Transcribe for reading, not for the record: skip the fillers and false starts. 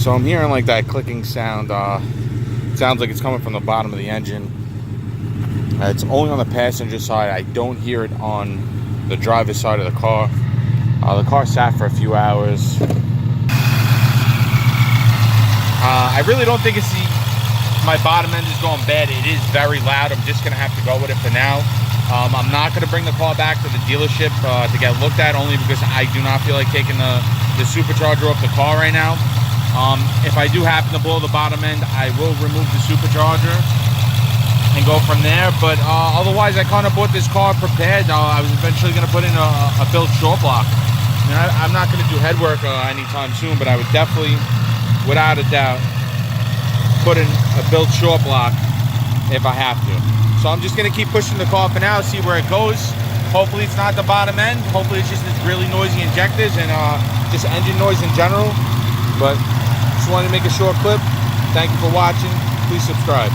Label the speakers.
Speaker 1: So I'm hearing like that clicking sound. It sounds like it's coming from the bottom of the engine. It's only on the passenger side. I don't hear it on the driver's side of the car. The car sat for a few hours. I really don't think it's my bottom end is going bad. It is very loud. I'm just gonna have to go with it for now. I'm not gonna bring the car back to the dealership to get looked at, only because I do not feel like taking the supercharger off the car right now. If I do happen to blow the bottom end, I will remove the supercharger and go from there. But otherwise, I kind of bought this car prepared. I was eventually gonna put in a built short block. I'm not gonna do head work anytime soon, but I would definitely, without a doubt, put in a built short block if I have to. So I'm just gonna keep pushing the car for now, see where it goes. Hopefully it's not the bottom end. Hopefully it's just this really noisy injectors and just engine noise in general. But just wanted to make a short clip. Thank you for watching. Please subscribe.